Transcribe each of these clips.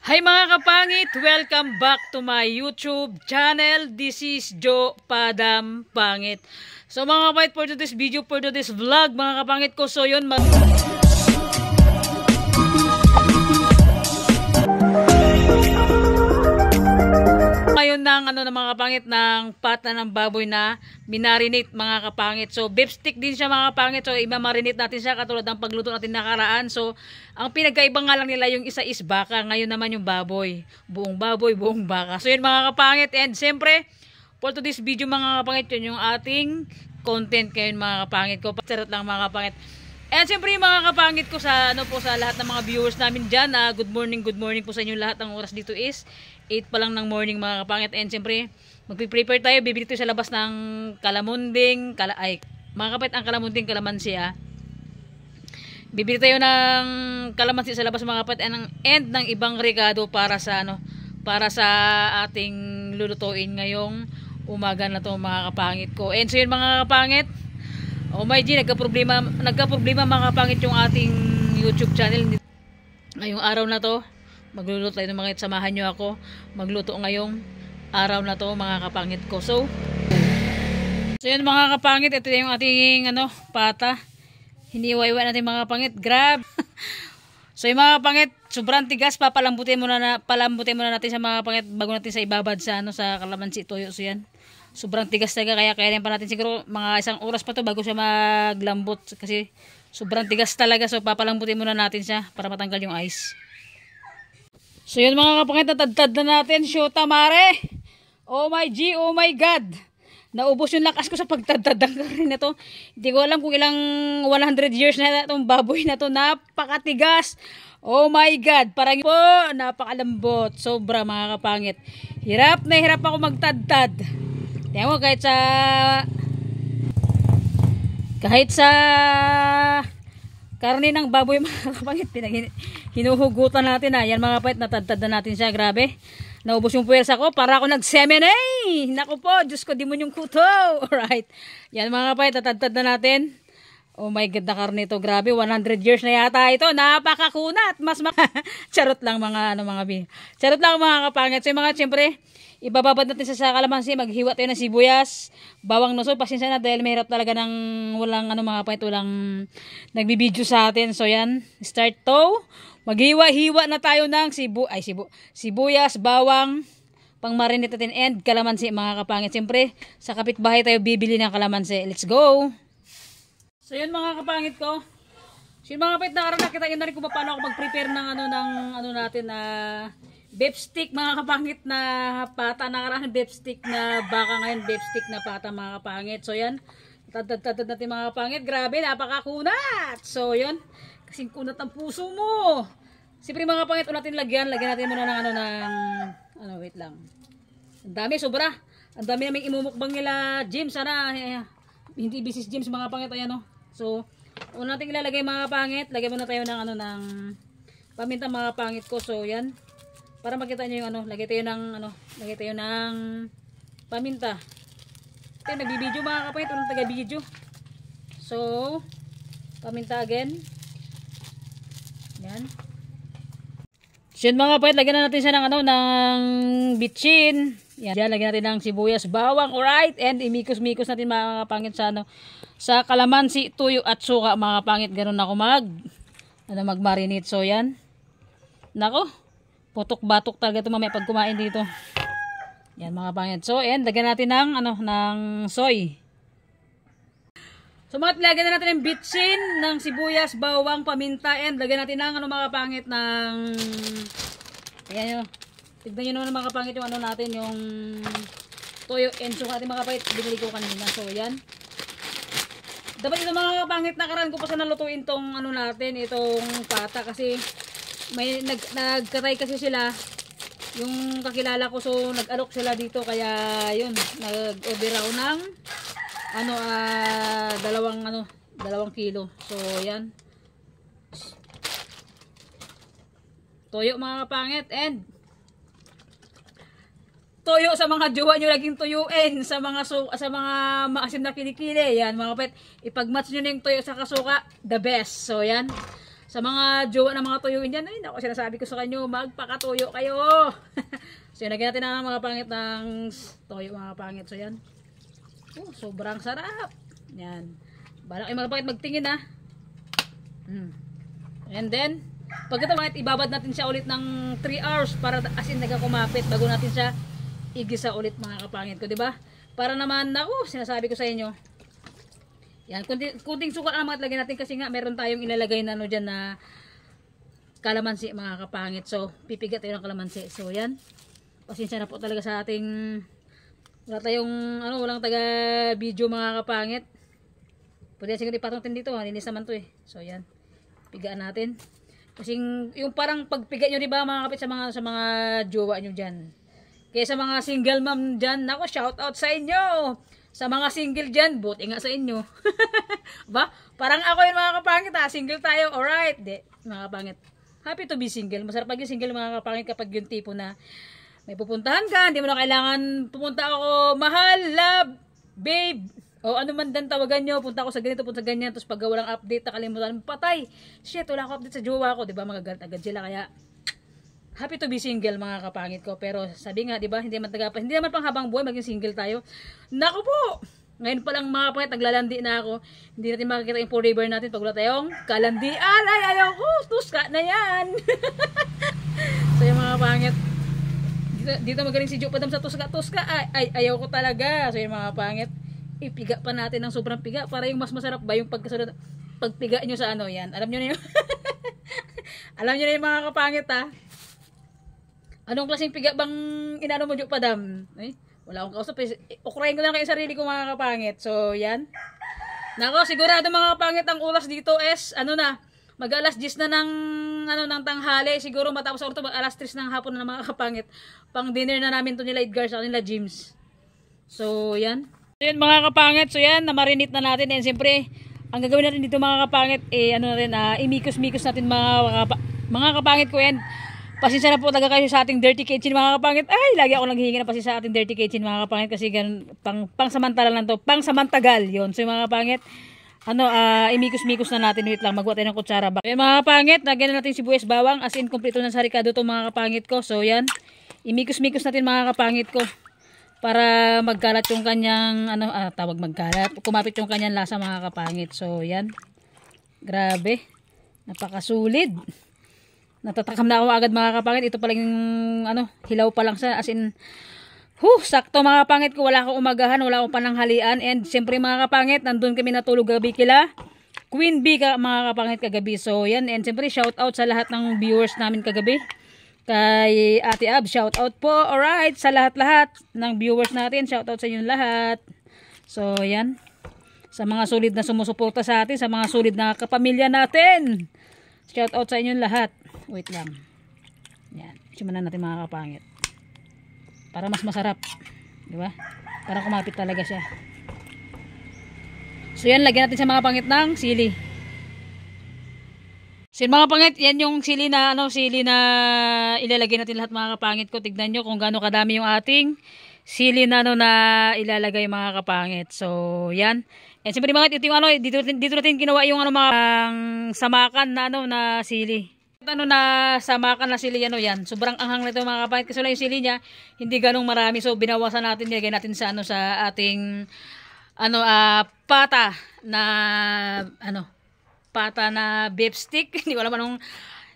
Hi mga kapangit! Welcome back to my YouTube channel. This is Joe Padam Pangit. So mga kapangit, for today's video, for today's vlog mga kapangit ko, so yun ngayon ng mga kapangit ng pata ng baboy na minarinate mga kapangit. So beef stick din siya mga kapangit. So i-marinate natin siya katulad ng pagluto natin nakaraan. So ang pinagkaiba nga lang nila, yung isa is baka, ngayon naman yung baboy. Buong baboy, buong baka. So yun mga kapangit, and siyempre for today's video mga kapangit, yun yung ating content kayo mga kapangit ko. Charot lang mga kapangit. And siyempre yung mga kapangit ko sa sa lahat ng mga viewers namin dyan, good morning po sa inyo lahat. Ang oras dito is 8 pa lang ng morning mga kapangit. And siyempre magpiprepare tayo, bibili tayo sa labas ng kalamunding mga kapangit, ang kalamunding kalamansi bibili tayo ng kalamansi sa labas mga kapangit, and ng ibang rekado para sa para sa ating lulutuin ngayong umaga na to mga kapangit ko. And so yun mga kapangit, oh my G, nagka-problema mga kapangit yung ating YouTube channel. Ngayong araw na to, magluluto tayo ng mga, samahan nyo ako magluto ngayong araw na to mga kapangit ko. So yun mga kapangit, ito yung ating pata. Hiniwa-iwa natin mga kapangit. Grab! So yung mga kapangit, sobrang tigas, papalambutin muna natin sa mga kapangit bago natin sa ibabad sa sa kalamansi toyo. So yan, sobrang tigas talaga, kaya kainin pa natin siguro mga 1 oras pa to bago siya maglambot kasi sobrang tigas talaga. So papalambutin muna natin siya para matanggal yung ice. So yun mga kapangit, natadtad na natin. Shota mare! Oh my G, oh my God! Naubos yung lakas ko sa pagtadtad ng karin na to. Hindi ko alam kung ilang 100 years na itong baboy na to. Napakatigas! Oh my God! Parang po, napakalambot. Sobra mga kapangit. Hirap na hirap ako magtadtad. Tingnan mo, kahit sa karne ng baboy mga kapangit, hinuhugutan natin yan mga kapangit, natadtad na natin siya. Grabe, naubos yung puwersa ko, para ako nagsemen naku po, Diyos ko, demonyong kuto. Alright, yan mga kapangit, natadtad na natin. Oh my God, na karne ito, grabe, 100 years na yata ito, napakakunat. Charot lang mga charot lang mga kapangit. So mga siyempre, ibababad natin sa kalamansi, maghiwa tayo ng sibuyas, bawang nuso. Pasensya na dahil mahirap talaga ng walang mga kapangit, walang nagbibideo sa atin. So yan, start to. Maghiwa-hiwa na tayo ng sibuyas, bawang, pang-marinate natin, and kalamansi mga kapangit. Siyempre, sa kapitbahay tayo bibili ng kalamansi. Let's go! So yun mga kapangit ko. So yun mga kapangit, nakita yun na rin kung paano ako mag-prepare ng natin na beef stick mga kapangit na pata. Nakaraan beef stick na baka, ngayon beef stick na pata mga kapangit. So yan, tatad natin mga kapangit. Grabe, napakakunat. So yun, kasing kunat ang puso mo. Siyempre mga kapangit, unatin lagyan natin muna ng wait lang. Ang dami, sobra. Ang dami naming imumukbang nila James. Sana hindi business James mga kapangit. Ayan So una natin ilalagay mga kapangit. Lagyan muna tayo ng paminta mga kapangit ko. So yan, para makita niyo yung lagay tayo ng paminta. Ito, nagbibideo mga kapangit, unang taga-video. So, paminta again. Yan. So, yun mga kapangit, lagyan na natin siya ng bitchin. Yan, lagyan natin ng sibuyas, bawang, alright. And imikos-mikos natin mga kapangit sa kalamansi, tuyo at suka mga kapangit. Ganun ako mag-marinate. So, yan. Nako. Putok-batok talaga ito mamaya pag kumain dito. Yan mga pangit. So, and lagyan natin ng soy. So, lagyan na natin ng bitsin, ng sibuyas, bawang, paminta, and lagyan natin ng mga pangit ng ayan yun. Tignan nyo naman mga pangit yung natin, yung toyo and suka natin mga pangit. Binili ko kanina. So, yan. Dapat ito mga pangit, nakaraan ko pa sa nalutuin tong natin, itong pata kasi may nagkatay kasi sila yung kakilala ko, so nag-alok sila dito, kaya yun, nag-order ako ng 2 kilo. So yan, toyo mga kapangit, and toyo sa mga jowa nyo, laging tuyuin sa mga maasim na kilikili. Yan mga kapangit, ipag-match nyo na yung toyo sa kasuka, the best. So yan, Sa mga jowa ng mga tuyuin dyan, ay naku, sinasabi ko sa kanyo, magpakatuyo kayo. So, lagyan natin ang mga pangit ng toyo, mga pangit. So, yan. Sobrang sarap. Yan. Balak yung mga pangit magtingin, ha. And then, pagkatapos ibabad natin siya ulit ng 3 hours para as in nagkakumapit bago natin siya igisa ulit, mga kapangit ko, di ba? Para naman, naku, sinasabi ko sa inyo. Yan, kunting suka ang mga lagyan natin kasi nga meron tayong ilalagay na ano dyan na kalamansi, mga kapangit. So, pipigat tayo ng kalamansi. So, yan. Pasensya na po talaga sa ating wala tayong walang taga video, mga kapangit. Pwede siguro ipatong dito, linis naman to eh. So, yan. Pigaan natin. Kasi yung parang pagpiga nyo, diba, mga kapit, sa mga jowa nyo dyan. Kaya sa mga single mom dyan, nako, shout out sa inyo. Sa mga single dyan, buti nga sa inyo. Ba? Parang ako yun, mga kapangit, ha? Single tayo, alright. De, mga kapangit. Happy to be single. Masarap pag yung single, mga kapangit, kapag yung tipo na may pupuntahan ka, hindi mo na kailangan pumunta ako, mahal, love, babe, o ano man dan tawagan nyo, punta ako sa ganito, punta sa ganyan, tapos pag walang update, nakalimutan, patay. Shit, wala ako update sa jowa ko, diba? Magagalit agad sila, kaya happy to be single, mga kapangit ko. Pero sabi nga, di ba, hindi naman pang habang buhay maging single tayo. Naku po! Ngayon pa lang, mga kapangit, naglalandi na ako. Hindi natin makikita yung forever natin pag wala tayong kalandian. Ay, ayaw ko! Tuska na yan! So yung mga kapangit, dito magaling si Jo Padam sa tuska-tuska. Ay, ayaw ko talaga. So yung mga kapangit, ipiga pa natin ng sobrang piga para yung mas masarap ba yung pagpiga nyo sa ano yan. Alam nyo na yun? Alam nyo na yung mga kapangit, ha? Anong klaseng piga bang inano mo, Jo Padam? Wala akong kausap. Ukrayin ko lang kayo sarili ko, mga kapangit. So, yan. Nako, sigurado, mga kapangit, ang oras dito is, mag-alas 10 na ng tanghali. Siguro matapos ako ito, mag-alas 3 ng hapon na, mga kapangit. Pang dinner na namin to nila Edgar sa nila James. So, yan. So, yan, mga kapangit. So, yan, namarinate na natin. And siyempre, ang gagawin natin dito, mga kapangit, imikos-mikos natin, mga kapangit ko yan. Pasensya na po talaga kayo sa ating dirty kitchen, mga kapangit. Ay, lagi ako naghihingi na pasensya sa ating dirty kitchen, mga kapangit, kasi ganun, pang samantala lang to, pang samantagal yon. So mga kapangit, imikos-mikos na natin. Wait lang, magwa tayo ng kutsara. Ayan, mga kapangit, lagyan na natin sibuyas, bawang, as in kompleto ng sarikado to, mga kapangit ko. So yan, imikos-mikos natin, mga kapangit ko, para magkalat yung kanyang kumapit yung kanyang lasa, mga kapangit. So yan, grabe, napakasulit. Natatakam na ako agad, mga kapangit. Ito pala yung hilaw pa lang siya. As in, sakto, mga kapangit ko. Wala akong umagahan, wala akong pananghalian. And siyempre, mga kapangit, nandun kami natulog gabi kila Queen Bee, mga kapangit, kagabi. So yan, and siyempre, shout out sa lahat ng viewers namin kagabi. Kay Ate Ab, shout out po. Alright, sa lahat-lahat ng viewers natin, shout out sa inyong lahat. So yan, sa mga solid na sumusuporta sa atin, sa mga solid na kapamilya natin, shout out sa inyong lahat. Wait lang. Yan. Simulan natin, mga kapangit. Para mas masarap. Di ba? Para kumapit talaga siya. So yan, lagyan natin sa mga pangit ng sili. So mga pangit, yan yung sili na ilalagay natin lahat, mga kapangit ko. Tignan nyo kung gaano kadami yung ating sili na na ilalagay, mga kapangit. So yan. And siyempre, mga ito yung dito natin ginawa yung mga samakan na sili. Samakan na sili, yan. Sobrang anghang nito, mga kapangit. Kasi yung sili niya, hindi ganong marami. So, binawasan natin, nilagay natin sa ating, pata na beef stick. Hindi ko naman,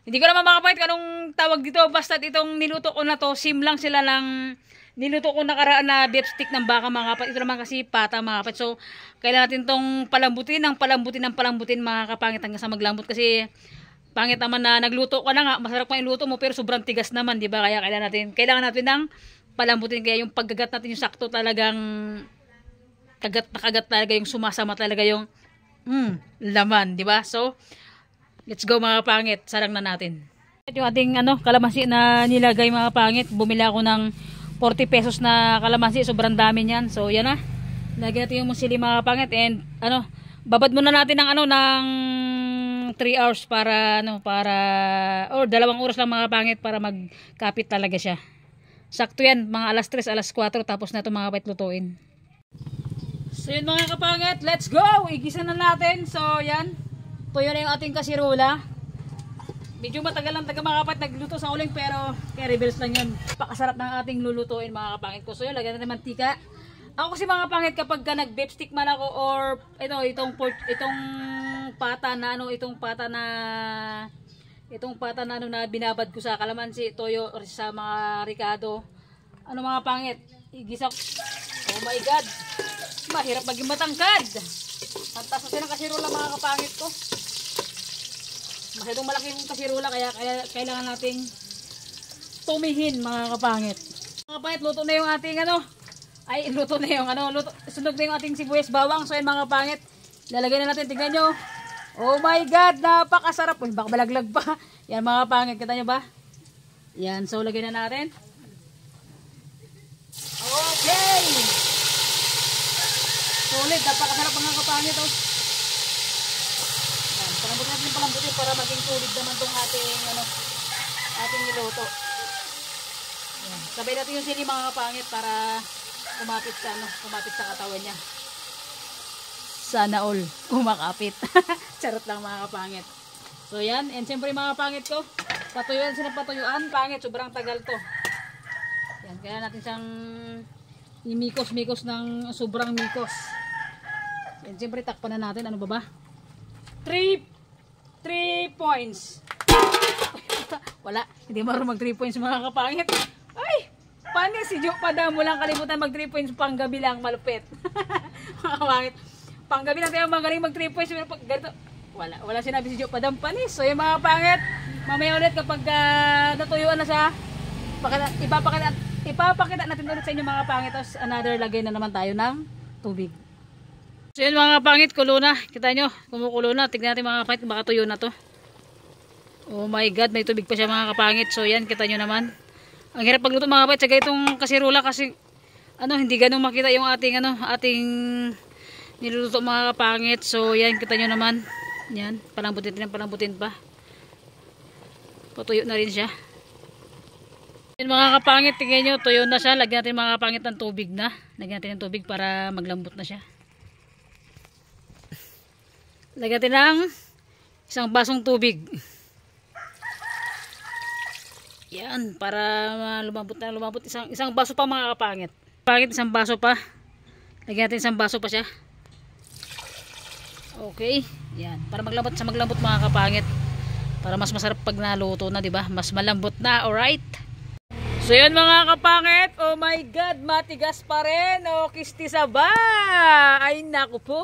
mga kapangit, anong tawag dito. Basta itong niluto ko na to, lang sila lang, niluto ko nakaraan na beef stick ng baka, mga kapangit. Ito naman kasi pata, mga kapangit. So, kailangan natin tong palambutin, mga kapangit, hanggang sa maglambot. Kasi, pangit naman na nagluto ka na nga, masarap pa yung luto mo pero sobrang tigas naman, di ba? Kaya kailangan natin ng palambutin. Kaya yung paggagat natin yung sakto, talagang kagat talaga, yung sumasama talaga yung laman, di ba? So, let's go, mga pangit. Sarang na natin. Yung ating kalamansi na nilagay, mga pangit. Bumili ako ng 40 pesos na kalamansi, sobrang dami niyan. So, yan na. Lagyan natin yung musili, mga pangit, and babad muna natin ng 3 hours para 2 oras lang, mga pangit, para magkapit talaga siya. Sakto yan, mga alas 3, alas 4, tapos na ito, mga kapit, lutuin. So yun, mga kapangit, let's go! Igisa na natin. So yan, tuyo na yung ating kasirula. Medyo matagal lang taga mga kapatid nagluto sa uling pero kaya rebels lang yun. Pakasarap ng ating lulutuin mga kapangit ko. So yun, lagyan natin mantika. Ako kasi mga kapangit kapag ka nag-beef stick man ako or itong pata na ano na binabad ko sa kalamansi, toyo or sa mga ricado. Ano mga pangit? Igisa. Oh my god. Mahirap maging matangkad. Ang taas kasi ng kasirula mga kapangit ko. Masyadong malaki yung kasirula kaya kailangan nating tumihin mga kapangit. Mga kapangit, luto na yung ating sunog na yung ating sibuyas bawang. So yan mga kapangit, lalagay na natin, tignan nyo. Oh my god, napakasarap. Uy, baka balaglag pa. Yan mga kapangit, kita nyo ba? Yan, so lagay na natin. Okay. Solid, napakasarap mga kapangit. Oh. Palambutin para maging solid naman tong ating niluto. Yan. Sabay natin yung sili mga kapangit para kumapit sa katawan niya. Sana all kumakapit. Charot lang mga kapangit. So yan, and siyempre mga kapangit ko, patuyuan sila patuyuan, pangit, sobrang tagal to. Yan, kaya natin siyang imikos-mikos ng sobrang mikos. And siyempre takpan na natin, ano ba? 3 points. Wala, hindi marunong mag 3 points mga kapangit. Ay, paano si Jo Padam mo lang kalimutan mag 3 points pang gabi lang, malupit. Mga kapangit, pang gabi lang tayo magaling mag 3 points, pero pag ganito, wala sinabi si Jo Padam panis. So yung mga kapangit, mamaya ulit kapag natuyuan na siya, ipapakita natin ulit sa inyo mga kapangit. Tapos another lagay na naman tayo ng tubig. So yun mga kapangit, kulo na. Kita nyo, kumukulo na. Tignan natin mga kapangit, baka tuyo na to. Oh my god, may tubig pa siya mga kapangit. So yan, kita nyo naman. Ang hirap pagluto mga kapangit, saka itong kasirula kasi hindi ganun makita yung ating niluluto mga kapangit. So yan, kita nyo naman. Yan, palambutin pa. Patuyo na rin siya. Yan mga kapangit, tingnan nyo, tuyo na siya. Lagyan natin mga kapangit ng tubig na. Lagyan natin ng tubig para maglambot na siya. Lagyan natin ng isang basong tubig. Yan, para lumambot na lumambot. Isang baso pa mga kapangit. Kapangit, isang baso pa. Lagyan natin isang baso pa siya. Okay, yan. Para maglambot mga kapangit. Para mas masarap pag naluto na, diba? Mas malambot na, alright? So yun mga kapangit, oh my god, matigas pa rin. O, kisti saba. Ay, naku po.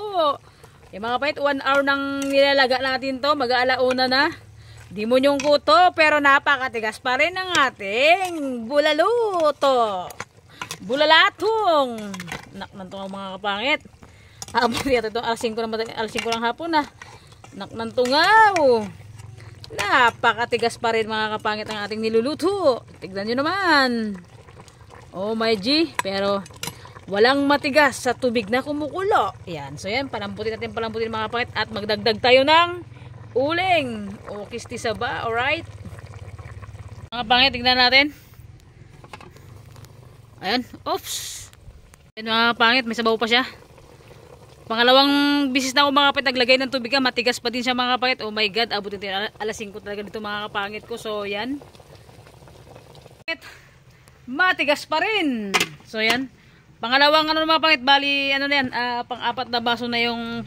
Yung mga kapangit, 1 hour nang nilalaga natin to. Mag-aalauna na. Di mo yung kuto, pero napakatigas pa rin ang ating bulaluto. Bulalatong. Naknantong mga kapangit. Habang dito ito, alas 5 ng hapon na. Naknantungaw. Napakatigas pa rin mga kapangit ang ating niluluto. Tignan nyo naman. Oh my G. Pero walang matigas sa tubig na kumukulo. Yan. So yan, palambutin mga kapangit. At magdagdag tayo ng uling. O kisti saba. Alright. Mga kapangit, tignan natin. Ayan. Oops. Yan mga kapangit, may sabaw pa siya. Pangalawang bisis na ako mga kapangit naglagay ng tubig, matigas pa din siya mga kapangit. Oh my god, abutin tayo alas 5 talaga dito mga kapangit ko. So yan, matigas pa rin. So yan, pangalawang mga kapangit, bali na yan, pang-apat na baso na yung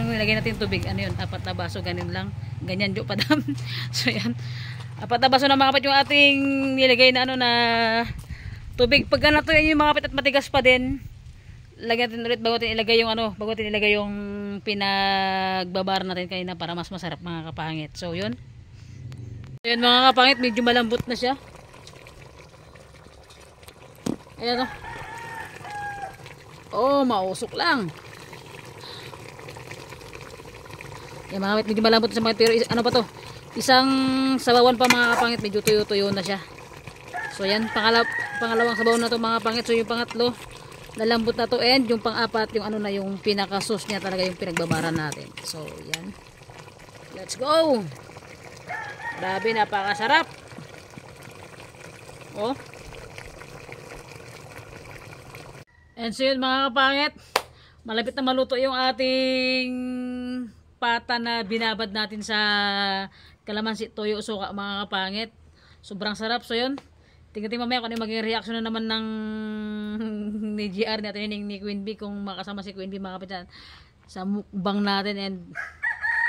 nilagay natin tubig. Ano yun, 4 na baso, ganyan Jo Padam. So yan, 4 na baso na mga kapangit yung ating nilagay na na tubig. Pagka natuyo yung mga kapangit at matigas pa din, lagyan natin ulit bago natin ilagay yung pinagbabar natin kanina para mas masarap mga kapangit. So yun. Ayan mga kapangit, medyo malambot na siya. Ayan o. Oh, mausok lang. Ayan mga kapangit, medyo malambot na siya mga, pero ano pa to? Isang sabawan pa mga kapangit, medyo tuyo-tuyo na siya. So yan, pangalawang sabaw na to mga kapangit. So yung pangatlo, nalambot na to, and yung pang-apat, yung yung pinaka-sauce niya talaga yung pinagbabaran natin. So, yan. Let's go! Grabe, napakasarap. Oh. And so yun mga kapangit, malapit na maluto yung ating pata na binabad natin sa kalamansi, toyo, suka mga kapangit. Sobrang sarap. So yun, tingnan mamaya kung ano yung maging reaction na naman ng ni GR natin, ni Queen Bee, kung makasama si Queen Bee mga kapatid sa mukbang natin. And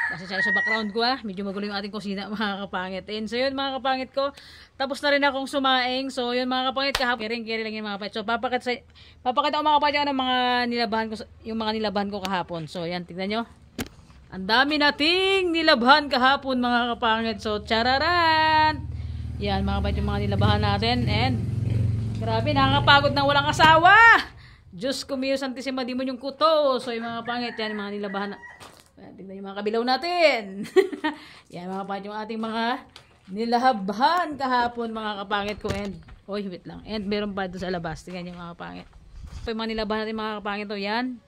kasi sa background ko medyo magulo yung ating kusina mga kapangit. And so yun mga kapangit ko, tapos na rin akong sumaing. So yun mga kapangit, kahapon kering lang yung mga kapangit. So papakita ko mga kapangit ng mga nilabahan ko, yung mga nilabahan ko kahapon. So yan, tignan nyo. Ang dami nating nilabahan kahapon mga kapangit. So chararan! Yan mga kapangit yung mga nilabahan natin. And grabe, nakakapagod na walang asawa. Diyos ko mio santisima di mo yung kuto. So yung mga kapangit, yan yung mga nilabahan na. Tignan yung mga kabilaw natin. Yan mga kapangit yung ating mga nilahabhan kahapon mga kapangit ko. And oy, wait lang. And meron pa doon sa labas. Tingnan yung mga kapangit. So yung mga nilabahan natin mga kapangit to, yan.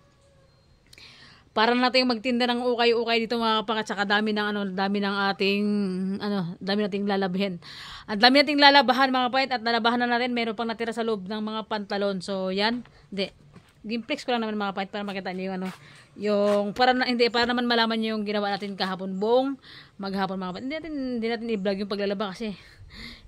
Para natin magtinda ng ukay-ukay dito mga kapangit. Saka dami ng dami ng ating dami nating lalabhin. At dami nating lalabahan mga kapangit, at nalabahan na natin. Meron pang natira sa loob ng mga pantalon. So yan. Gimplex ko lang naman mga kapangit para makita niyo yung yung para naman malaman niyo yung ginawa natin kahapon buong maghapon mga kapangit. Hindi natin i-vlog yung paglalaba kasi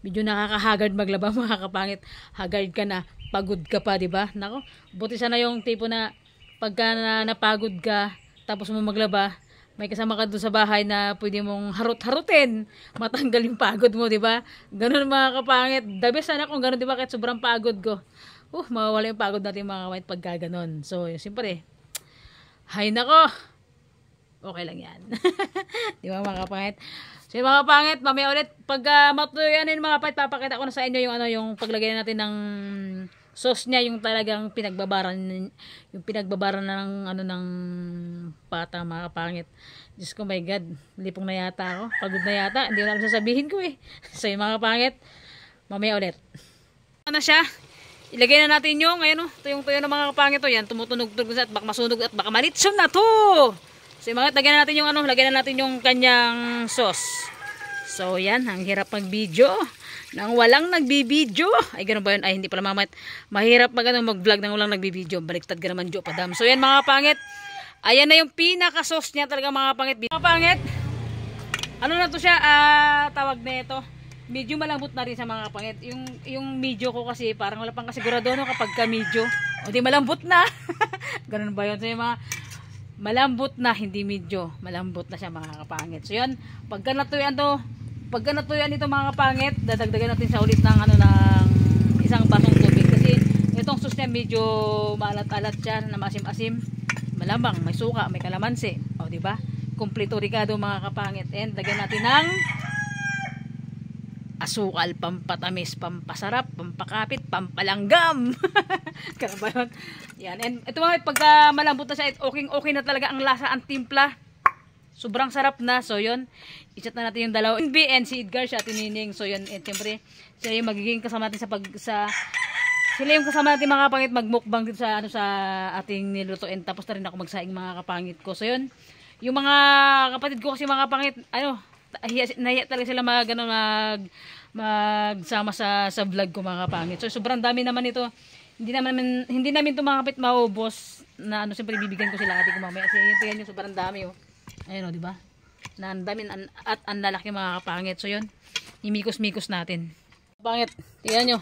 medyo nakakahagard maglaba mga kapangit. Haggard ka na, pagod ka pa, di ba? Nako, buti sana yung tipo na pagka napagod ka tapos mo maglaba, may kasama ka doon sa bahay na pwede mong harut-harutin, matanggal yung pagod mo, di ba? Ganun mga kapangit. The best sana kung ganun, di ba? Kahit sobrang pagod ko, mawawala yung pagod natin mga kapangit pagka ganun. So siyempre, hay nako, okay lang yan. Di ba mga kapangit? So mga kapangit, mamaya ulit pag matuyanin mga kapangit, papakita ko na sa inyo yung yung paglagay natin ng sauce niya, yung talagang pinagbabaran ng ng pata mga kapangit. Diyos ko, my God, lipong na yata ako, pagod na yata, hindi ko na sasabihin ko So yung mga kapangit, mamaya ulit. Ano siya? Ilagay na natin yung, ito yung tuyo ng mga kapangit to. Yan, tumutunog-tunog at baka masunog at baka malitsom na to. So, mga lagyan na natin yung lagyan na natin yung kanyang sauce. So, yan, ang hirap mag-video nang walang nagbibideo. Ay, ganun ba yun? Ay, hindi pala mamait. Mahirap mag-vlog nang walang nagbibideo. Baliktad ka naman, Jo, padam. So, yan mga kapangit. Ayan na yung pinaka-sauce niya talaga mga kapangit. Mga kapangit, ano na to siya? Tawag na ito. Medyo malambot na rin sa mga kapangit. Yung medyo ko kasi parang wala pang kasigurado kapag ka medyo. O di malambot na. Ganun ba yun? So yung mga malambot na, hindi medyo. Malambot na siya mga kapangit. So yun, pagka natuyan ito mga kapangit, dadagdagan natin sa ulit ng ng isang basong tubig. Kasi itong sauce niya medyo maalat-alat siya, na masim-asim. Malambang, may suka, may kalamansi. O di ba? Kompleto ricado mga kapangit. And lagyan natin ng asukal, pampatamis, pampasarap, pampakapit, pampalanggam. Kaya ba yun? Yan. And ito mga pagka malambot na siya, okay na talaga ang lasa, ang timpla. Sobrang sarap na. So yun, i-chat na natin yung dalawa. And si Edgar siya, tinining. So yun, siyempre, siya yung magiging kasama natin sila yung kasama natin mga kapangit magmukbang dito sa sa ating nilutuin. Tapos na rin ako magsaing mga kapangit ko. So yun, yung mga kapatid ko kasi mga kapangit, nahiya talaga sila magsama sa vlog ko mga kapangit. So sobrang dami naman ito. Hindi namin ito mga kapit maubos na siyempre bibigyan ko sila ate ko mamaya. Kasi yun sobrang dami Ayun di ba? Na ang dami at ang lalaki mga kapangit. So yun, imikos-mikos natin. Kapangit, tingnan nyo.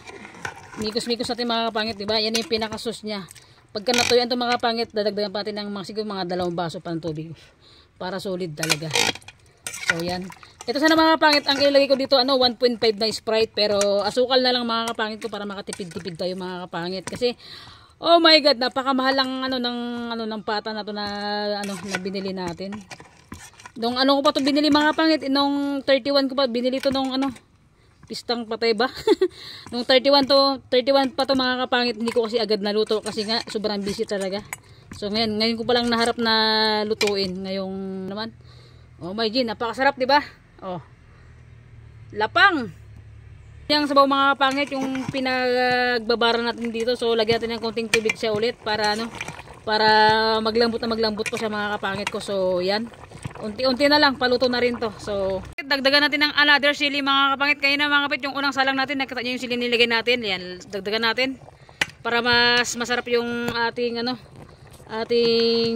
Mikos-mikos natin mga kapangit, di ba? Yan yung pinaka-sauce niya. Pagka natuyan ito mga kapangit, dadagdagan pa natin ng siguro mga 2 baso pa ng tubig para solid talaga. So yan. Ito sana mga kapangit, ang ilalagay ko dito 1.5 na Sprite, pero asukal na lang mga kapangit ko para makatipid-tipid tayo mga kapangit. Kasi oh my God, napakamahal lang ng pata na to na na binili natin. Nung ko pa to binili mga kapangit, nung 31 ko pa binili to nung pistang patay ba? Nung 31 pa to mga kapangit, hindi ko kasi agad naluto kasi nga sobrang busy talaga. So ngayon ko pa lang naharap na lutuin ngayong naman. Oh my God, napakasarap, di ba? Oh. Lapang. Yang sabaw mga kapangit, yung pinagbabara natin dito. So lagyan natin ng konting tubig siya ulit para para maglambot pa siya mga kapangit ko. So yan. Unti-unti na lang, paluto na rin to. So dagdagan natin ng another sili mga kapangit. Kaya na mga kapit, yung unang salang natin, nakita niyo yung sili nilagay natin. Yan, dagdagan natin para mas masarap yung ating ating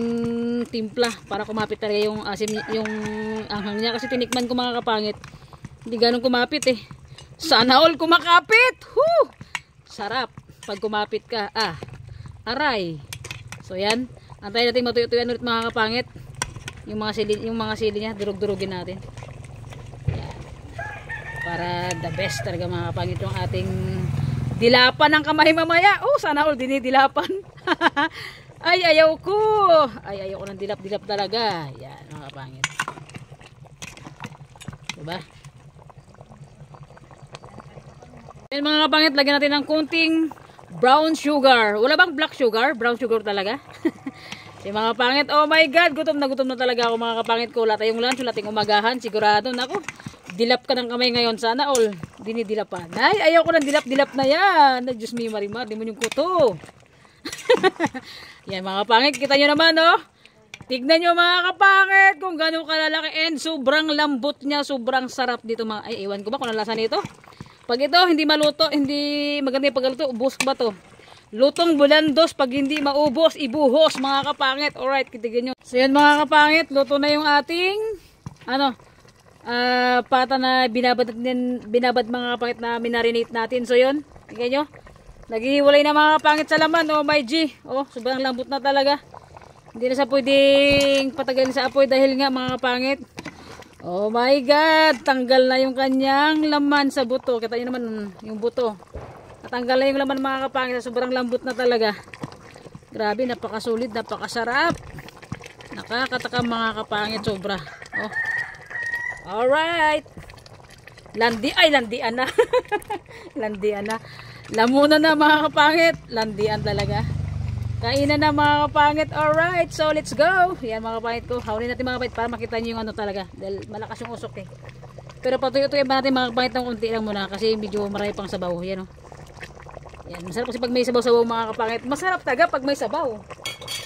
timpla, para kumapit talaga yung asim, yung anghang niya. Kasi tinikman ko mga kapangit, Hindi ganun kumapit eh. Sana all kumakapit. Woo! Sarap pag kumapit ka. Aray. So yan. Antayin natin matuyo-tuyan ulit mga kapangit. Yung mga sili niya, durug-durugin natin. Yan. Para the best talaga mga kapangit yung ating dilapan ng kamay mamaya. Oh, sana all dinidilapan. Ay, ayaw ko. Ay, ayaw ko ng dilap-dilap talaga. Yan mga kapangit. Diba? Yan mga kapangit, lagyan natin ng kunting brown sugar. Wala bang black sugar? Brown sugar talaga. Yung mga kapangit, oh my god, gutom na talaga ako mga kapangit ko. Wala tayong lunch, wala tayong umagahan. Sigurado, naku, dilap ka ng kamay ngayon. Sana all dinidilapan. Ay, ayaw ko ng dilap-dilap na yan. Diyos me, Marimar, di mo yung kuto. Yan mga kapangit, kita nyo naman, oh. Tignan nyo mga kapangit kung gano'ng kalalaki and sobrang lambot niya, sobrang sarap dito mga, ay ewan ko ba kung nalasa nito. Pag ito hindi maluto, hindi maganda yung pagluto, ubos ba to? Lutong bulandos, pag hindi maubos, ibuhos mga kapangit. Alright, kitigin nyo. So yan mga kapangit, luto na yung ating pata na binabad mga kapangit na minarinate natin. So yun, tignan nyo. Naghihiwalay na mga kapangit sa laman. Oh my G, oh sobrang lambot na talaga. Hindi na sa pwedeng patagalin sa apoy dahil nga mga kapangit. Oh my god, tanggal na yung kanyang laman sa buto. Kita nyo naman yung buto. Natanggal na yung laman mga kapangit. Sobrang lambot na talaga. Grabe, napakasulit, napakasarap. Nakakatakam mga kapangit, sobra. Oh. Alright. Landian na. Landian na. Lamunan na mga kapangit. Landian talaga. Kainan na mga kapangit. Alright, so let's go. Yan mga kapangit ko. Hawlin natin mga kapangit para makita nyo yung ano talaga. Dahil malakas yung usok eh. Pero patuyo-tuyo ba natin mga kapangit ng konti lang muna. Kasi medyo marami pang sabaw. Yan o. Yan. Masarap kasi pag may sabaw-sabaw mga kapangit. Masarap talaga pag may sabaw.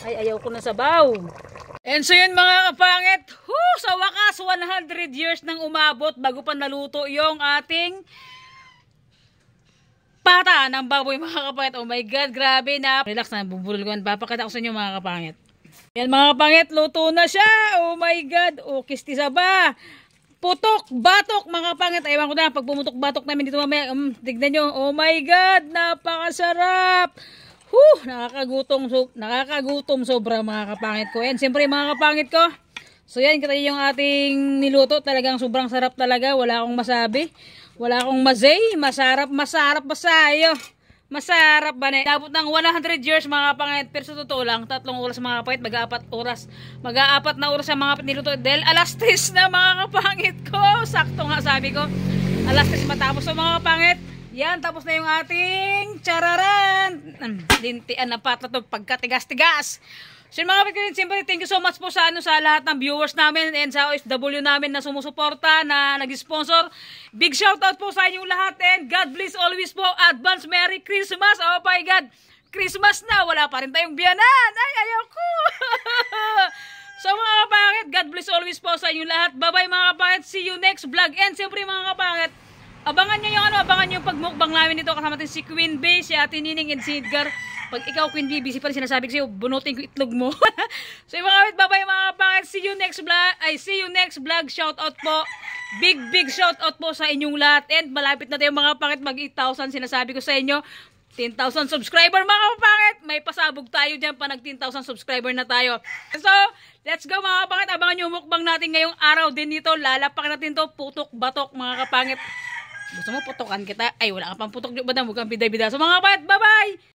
Ay, ayaw ko ng sabaw. And so yun mga kapangit. Sa wakas, 100 years nang umabot bago pa naluto yung ating pata ng baboy mga kapangit. Oh my god, grabe na. Relax na, bubulol ko. Papakita ko sa inyo mga kapangit. Yan mga kapangit, luto na siya. Oh my god. Oh, kistisa ba? Putok, batok mga kapangit. Ewan ko na, pag pumutok-batok namin dito mamaya. Tignan nyo. Oh my god, napakasarap. Nakakagutom sobra mga kapangit ko. And siyempre mga kapangit ko. So yan, kita yung ating niluto. Talagang sobrang sarap talaga. Wala akong masabi. Wala akong mazay. Masarap masayo. Masarap ba na? Dabot ng 100 years mga kapangit. Pero sa totoo lang, 3 oras mga kapangit. Mag-aapat na oras sa mga niluto. Dahil alas 3 na mga kapangit ko. Sakto nga sabi ko. Alas 3 matapos. So mga kapangit, yan, tapos na yung ating chararan. Lintian na pata to pagkatigas-tigas. So mga kapatid, siyempre thank you so much po sa lahat ng viewers namin and sa OFW namin na sumusuporta, na nag-sponsor. Big shoutout po sa inyong lahat and God bless always po. Advance Merry Christmas. Oh my God, Christmas na, wala pa rin tayong biyanan. Ay, ayaw ko. So mga kapangit, God bless always po sa inyong lahat. Bye-bye mga kapangit, see you next vlog. And siyempre mga kapangit, abangan nyo yung pagmukbang namin dito kasama natin si Queen Bey, si Ate Nining and si Edgar. Pag ikaw Queen Bee, busy pa rin sinasabi ko sa'yo, bunutin ko itlog mo. So yung mga kapit, bye-bye mga kapangit. See you next vlog. Shout out po. Big shout out po sa inyong lahat. And malapit na tayo mga kapangit, mag 8,000 sinasabi ko sa inyo. 10,000 subscriber mga kapangit. May pasabog tayo dyan pa nag 10,000 subscriber na tayo. So, let's go mga kapangit. Abangan yung mukbang natin ngayong araw din dito. Lalapak natin to, putok-batok mga kapangit. Gusto mo putokan kita? Ay, wala ka pang putok. Huwag kang biday-biday. So mga kapangit, bye-bye!